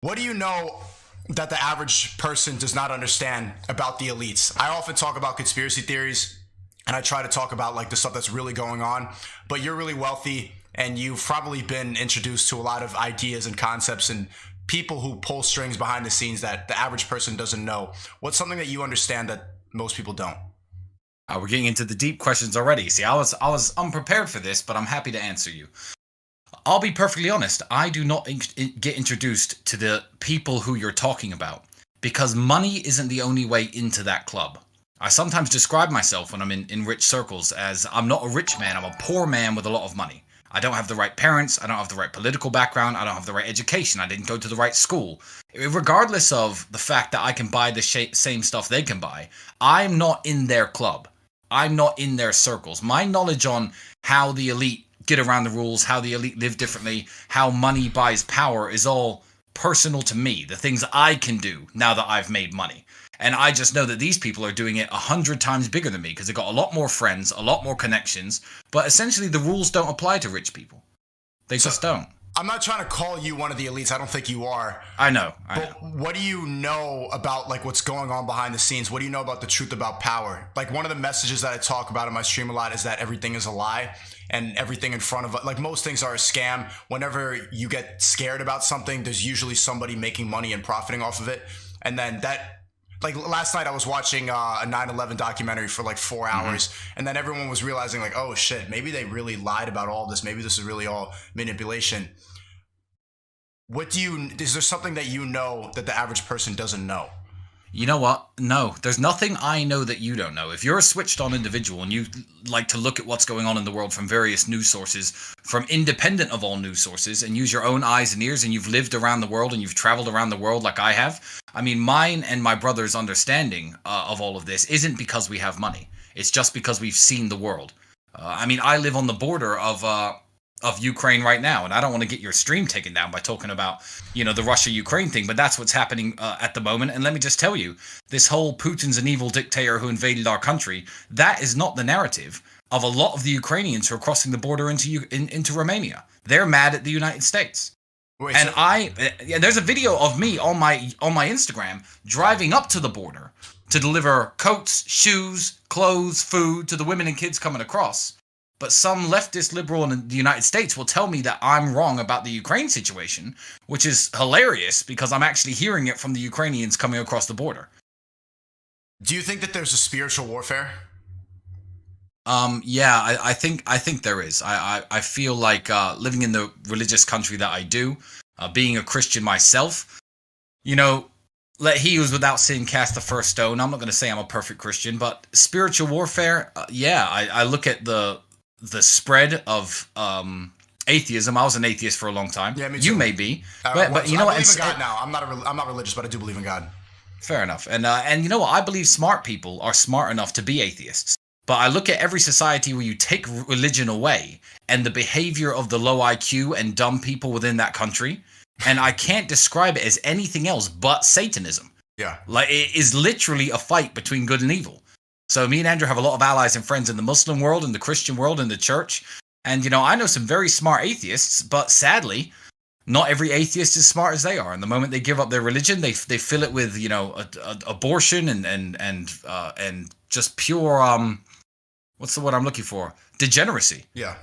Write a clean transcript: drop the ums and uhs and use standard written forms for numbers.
What do you know that the average person does not understand about the elites? I often talk about conspiracy theories and I try to talk about like the stuff that's really going on, but you're really wealthy and you've probably been introduced to a lot of ideas and concepts and people who pull strings behind the scenes that the average person doesn't know. What's something that you understand that most people don't? We're getting into the deep questions already. See, I was unprepared for this, but I'm happy to answer you. I'll be perfectly honest. I do not get introduced to the people who you're talking about because money isn't the only way into that club. I sometimes describe myself when I'm in rich circles as I'm not a rich man, I'm a poor man with a lot of money. I don't have the right parents, I don't have the right political background, I don't have the right education, I didn't go to the right school. Regardless of the fact that I can buy the same stuff they can buy, I'm not in their club. I'm not in their circles. My knowledge on how the elite get around the rules, how the elite live differently, how money buys power is all personal to me. The things I can do now that I've made money. And I just know that these people are doing it 100 times bigger than me because they've got a lot more friends, a lot more connections. But essentially the rules don't apply to rich people. They just don't. I'm not trying to call you one of the elites. I don't think you are. I know. What do you know about like what's going on behind the scenes? What do you know about the truth about power? Like one of the messages that I talk about in my stream a lot is that everything is a lie and everything in front of it. Like most things are a scam. Whenever you get scared about something, there's usually somebody making money and profiting off of it. And then that, like last night I was watching a 9/11 documentary for like 4 hours and then everyone was realizing like, oh shit, maybe they really lied about all this. Maybe this is really all manipulation. Is there something that you know that the average person doesn't know? You know what? No, there's nothing I know that you don't know. If you're a switched on individual and you like to look at what's going on in the world from various news sources, from independent of all news sources, and use your own eyes and ears, and you've lived around the world and you've traveled around the world like I have, I mean, mine and my brother's understanding of all of this isn't because we have money. It's just because we've seen the world. I mean, I live on the border of Ukraine right now, and I don't want to get your stream taken down by talking about, the Russia-Ukraine thing, but that's what's happening at the moment. And let me just tell you, this whole Putin's an evil dictator who invaded our country, that is not the narrative of a lot of the Ukrainians who are crossing the border into Romania. They're mad at the United States. Wait, There's a video of me on my Instagram driving up to the border to deliver coats, shoes, clothes, food to the women and kids coming across. But some leftist liberal in the United States will tell me that I'm wrong about the Ukraine situation, which is hilarious because I'm actually hearing it from the Ukrainians coming across the border. Do you think that there's a spiritual warfare? Yeah, I think there is. I feel like living in the religious country that I do, being a Christian myself, let he who is without sin cast the first stone. I'm not going to say I'm a perfect Christian, but spiritual warfare, I look at the spread of atheism. I was an atheist for a long time. Yeah, me too. You may be, but you know I what? believe in God now. I'm not religious, but I do believe in God. Fair enough. And you know what? I believe smart people are smart enough to be atheists. But I look at every society where you take religion away and the behavior of the low IQ and dumb people within that country, and I can't describe it as anything else but Satanism. Yeah. Like it is literally a fight between good and evil. So me and Andrew have a lot of allies and friends in the Muslim world, in the Christian world, in the church. And, I know some very smart atheists, but sadly, not every atheist is smart as they are. And the moment they give up their religion, they fill it with, abortion and just pure, what's the word I'm looking for? Degeneracy. Yeah.